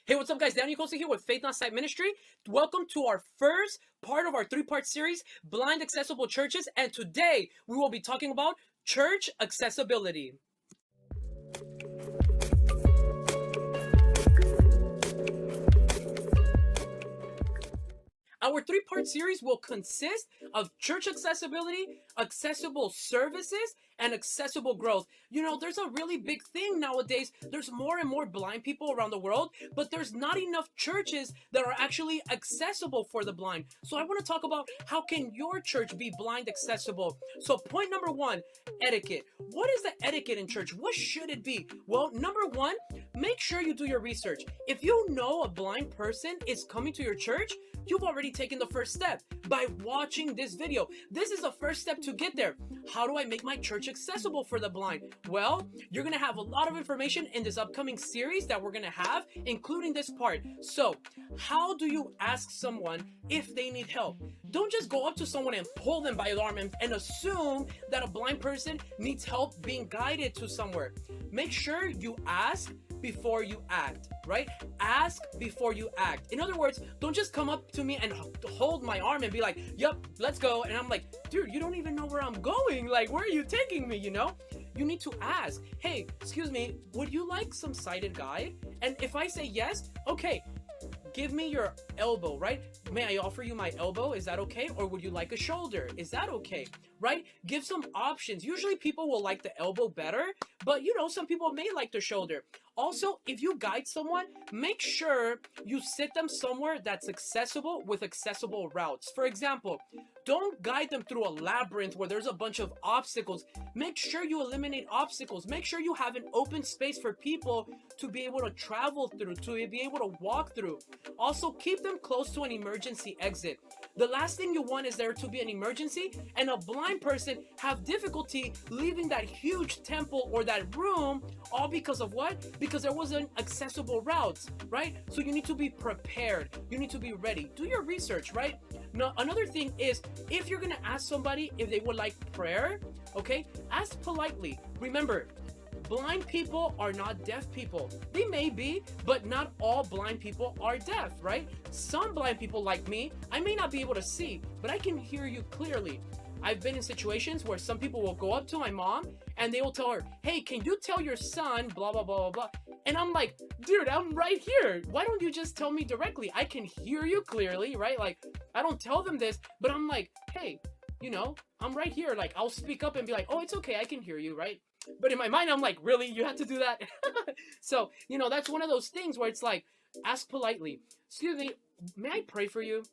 Hey, what's up, guys? Daniel Costa here with Faith on Site Ministry. Welcome to our first part of our three-part series, Blind Accessible Churches. And today we will be talking about church accessibility. Our three-part series will consist of church accessibility, accessible services, and accessible growth. You know, there's a really big thing nowadays. There's more and more blind people around the world, but there's not enough churches that are actually accessible for the blind. So I want to talk about how can your church be blind accessible. So point number one, etiquette. What is the etiquette in church? What should it be? Well, number one, make sure you do your research. If you know a blind person is coming to your church, you've already taken the first step by watching this video. This is the first step to get there. How do I make my church accessible for the blind? Well, you're gonna have a lot of information in this upcoming series that we're gonna have, including this part. So, how do you ask someone if they need help? Don't just go up to someone and pull them by the arm and assume that a blind person needs help being guided to somewhere. Make sure you ask before you act, right? Ask before you act. In other words, don't just come up to me and hold my arm and be like, yep, let's go. And I'm like, dude, you don't even know where I'm going. Like, where are you taking me, you know? You need to ask, hey, excuse me, would you like some sighted guide? And if I say yes, okay, give me your elbow, right? May I offer you my elbow? Is that okay? Or would you like a shoulder? Is that okay? Right? Give some options. Usually people will like the elbow better, but you know, some people may like the shoulder. Also, if you guide someone, make sure you sit them somewhere that's accessible with accessible routes. For example, don't guide them through a labyrinth where there's a bunch of obstacles. Make sure you eliminate obstacles. Make sure you have an open space for people to be able to travel through, to be able to walk through. Also, keep them close to an emergency exit. The last thing you want is there to be an emergency and a blind person have difficulty leaving that huge temple or that room, all because of what? Because there wasn't accessible routes, right? So you need to be prepared. You need to be ready. Do your research, right? Now, another thing is, if you're gonna ask somebody if they would like prayer, okay, ask politely. Remember, blind people are not deaf people. They may be, but not all blind people are deaf, right? Some blind people like me, I may not be able to see, but I can hear you clearly. I've been in situations where some people will go up to my mom and they will tell her, hey, can you tell your son blah, blah, blah, blah, blah. And I'm like, dude, I'm right here. Why don't you just tell me directly? I can hear you clearly, right? Like, I don't tell them this, but I'm like, hey, you know, I'm right here. Like, I'll speak up and be like, oh, it's okay, I can hear you, right? But in my mind, I'm like, really? You have to do that? So, you know, that's one of those things where it's like, ask politely. Excuse me, may I pray for you?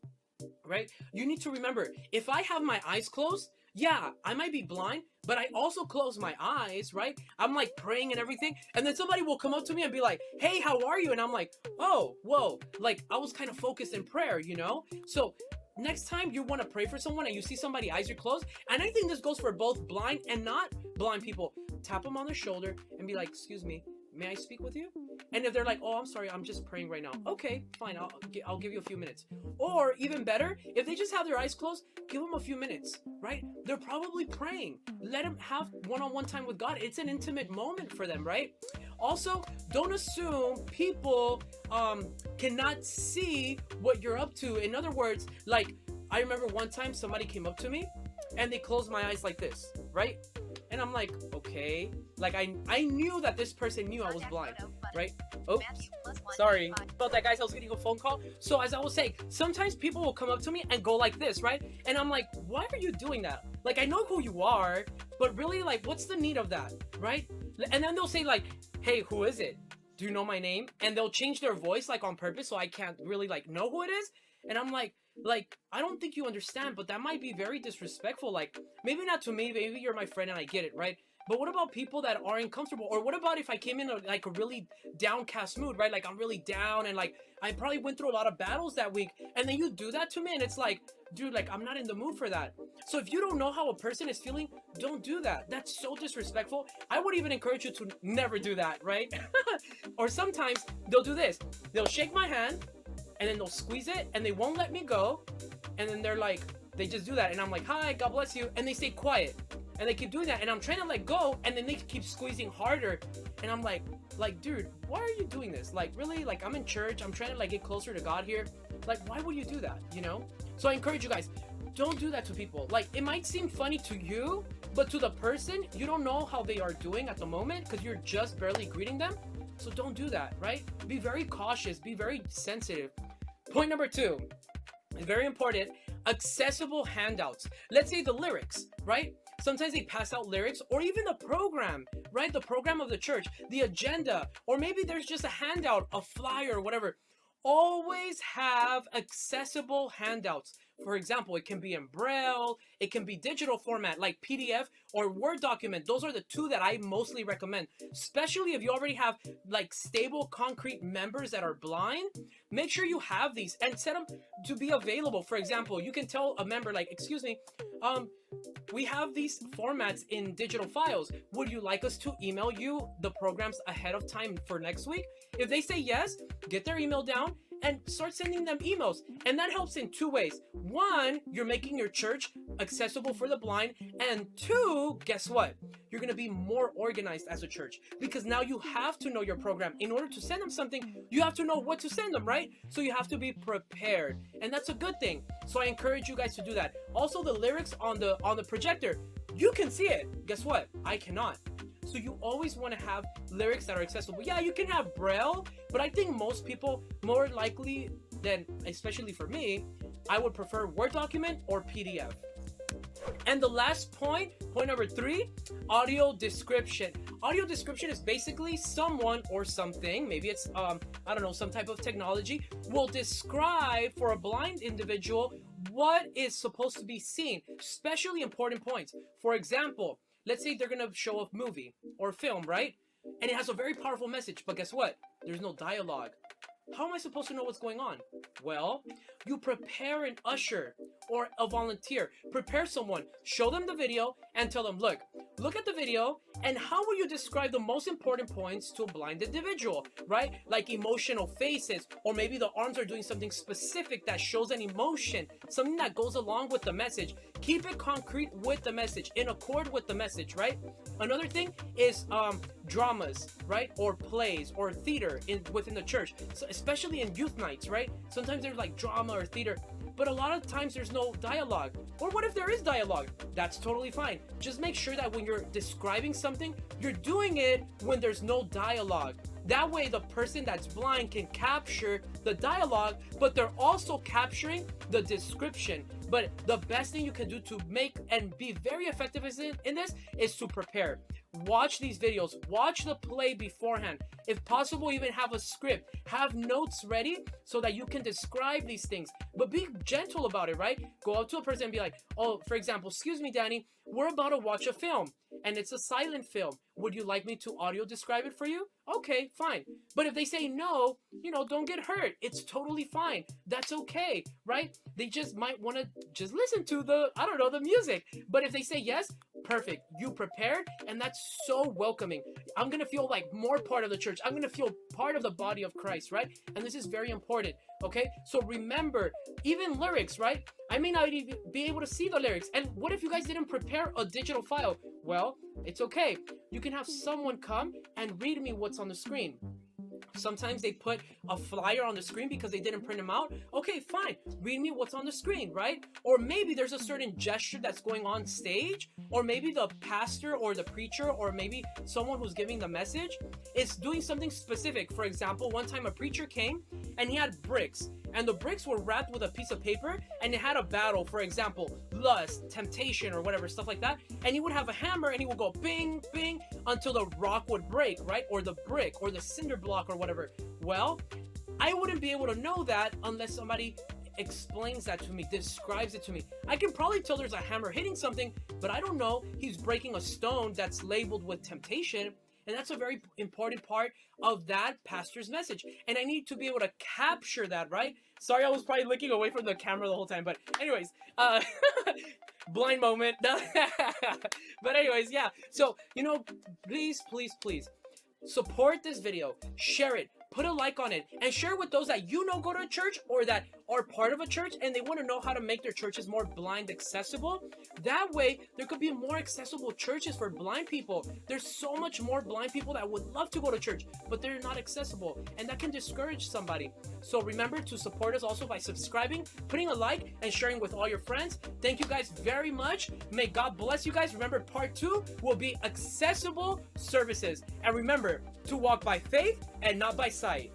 Right? You need to remember, if I have my eyes closed, yeah, I might be blind, but I also close my eyes, right? I'm like praying and everything, and then somebody will come up to me and be like, hey, how are you? And I'm like, oh, whoa, like I was kind of focused in prayer, you know? So next time you want to pray for someone and you see somebody eyes are closed, and I think this goes for both blind and not blind people, tap them on the shoulder and be like, excuse me, may I speak with you? And if they're like, oh, I'm sorry, I'm just praying right now. Okay, fine, I'll give you a few minutes. Or even better, if they just have their eyes closed, give them a few minutes, right? They're probably praying. Let them have one-on-one time with God. It's an intimate moment for them, right? Also, don't assume people cannot see what you're up to. In other words, like, I remember one time somebody came up to me and they closed my eyes like this, right? And I'm like, okay. Like, I knew that this person knew I was blind, right? Oops, sorry about that, guys. I was getting a phone call. So as I was saying, sometimes people will come up to me and go like this, right? And I'm like, why are you doing that? Like, I know who you are, but really, like, what's the need of that, right? And then they'll say like, hey, who is it? Do you know my name? And they'll change their voice like on purpose so I can't really like know who it is. And I'm like, I don't think you understand, but that might be very disrespectful. Like, maybe not to me, maybe you're my friend and I get it, right? But what about people that are uncomfortable? Or what about if I came in like a really downcast mood, right? Like, I'm really down and like, I probably went through a lot of battles that week. And then you do that to me and it's like, dude, like, I'm not in the mood for that. So if you don't know how a person is feeling, don't do that. That's so disrespectful. I would even encourage you to never do that, right? Or sometimes they'll do this. They'll shake my hand and then they'll squeeze it and they won't let me go. And then they're like, they just do that. And I'm like, hi, God bless you. And they stay quiet. And they keep doing that. And I'm trying to let go. And then they keep squeezing harder. And I'm like, Like, dude, why are you doing this? Like, really? Like, I'm in church. I'm trying to like get closer to God here. Like, why would you do that? You know? So I encourage you guys, don't do that to people. Like, it might seem funny to you, but to the person, you don't know how they are doing at the moment because you're just barely greeting them. So don't do that, right? Be very cautious. Be very sensitive. Point number 2 is very important. Accessible handouts. Let's say the lyrics, right? Sometimes they pass out lyrics, or even the program, right? The program of the church, the agenda, or maybe there's just a handout, a flyer, or whatever. Always have accessible handouts. For example, it can be in Braille, it can be digital format like PDF or Word document. Those are the 2 that I mostly recommend, especially if you already have like stable, concrete members that are blind. Make sure you have these and set them to be available. For example, you can tell a member like, excuse me, we have these formats in digital files. Would you like us to email you the programs ahead of time for next week? If they say yes, get their email down and start sending them emails. And that helps in 2 ways. 1, you're making your church accessible for the blind. And 2, guess what? You're going to be more organized as a church because now you have to know your program. In order to send them something, you have to know what to send them, right? So you have to be prepared. And that's a good thing. So I encourage you guys to do that. Also, the lyrics on the projector, you can see it. Guess what? I cannot. So you always want to have lyrics that are accessible. Yeah, you can have Braille, but I think most people, more likely than, especially for me, I would prefer Word document or PDF. And the last point number 3, audio description. Audio description is basically someone or something, maybe it's, I don't know, some type of technology, will describe for a blind individual what is supposed to be seen, especially important points. For example, let's say they're going to show a movie or film, right? And it has a very powerful message, but guess what? There's no dialogue. How am I supposed to know what's going on? Well, you prepare an usher or a volunteer. Prepare someone, show them the video, and tell them, look at the video, and how will you describe the most important points to a blind individual, right? Like emotional faces, or maybe the arms are doing something specific that shows an emotion, something that goes along with the message. Keep it concrete with the message, in accord with the message, right? Another thing is dramas, right? Or plays or theater within the church, so especially in youth nights, right? Sometimes there's like drama or theater, but a lot of times there's no dialogue. Or what if there is dialogue? That's totally fine. Just make sure that when you're describing something, you're doing it when there's no dialogue. That way the person that's blind can capture the dialogue, but they're also capturing the description. But the best thing you can do to make and be very effective in this is to prepare. Watch these videos, watch the play beforehand. If possible, even have a script, have notes ready so that you can describe these things, but be gentle about it, right? Go up to a person and be like, oh, for example, excuse me, Danny, we're about to watch a film and it's a silent film. Would you like me to audio describe it for you? Okay, fine. But if they say no, don't get hurt. It's totally fine. That's okay, right? They just might want to just listen to the music. But if they say yes, perfect. You prepared, and that's so welcoming. I'm going to feel like more part of the church. I'm going to feel part of the body of Christ, right? And this is very important, okay? So remember, even lyrics, right? I may not even be able to see the lyrics. And what if you guys didn't prepare a digital file? Well, it's okay. You can have someone come and read me what's on the screen. Sometimes they put a flyer on the screen because they didn't print them out. Okay, fine. Read me what's on the screen, right? Or maybe there's a certain gesture that's going on stage, or maybe the pastor or the preacher, or maybe someone who's giving the message is doing something specific. For example, one time a preacher came and he had bricks, and the bricks were wrapped with a piece of paper, and it had a battle, for example, lust, temptation, or whatever, stuff like that. And he would have a hammer and he would go bing, bing, until the rock would break, right? Or the brick, or the cinder block, or whatever. Well, I wouldn't be able to know that unless somebody explains that to me, describes it to me. I can probably tell there's a hammer hitting something, but I don't know he's breaking a stone that's labeled with temptation. And that's a very important part of that pastor's message. And I need to be able to capture that, right? Sorry, I was probably looking away from the camera the whole time. But anyways, blind moment. But anyways, yeah. So, please, please, please support this video. Share it. Put a like on it. And share with those that go to church or that are part of a church and they want to know how to make their churches more blind accessible. That way, there could be more accessible churches for blind people. There's so much more blind people that would love to go to church, but they're not accessible, and that can discourage somebody. So remember to support us also by subscribing, putting a like, and sharing with all your friends. Thank you guys very much. May God bless you guys. Remember, part 2 will be accessible services. And remember to walk by faith and not by sight.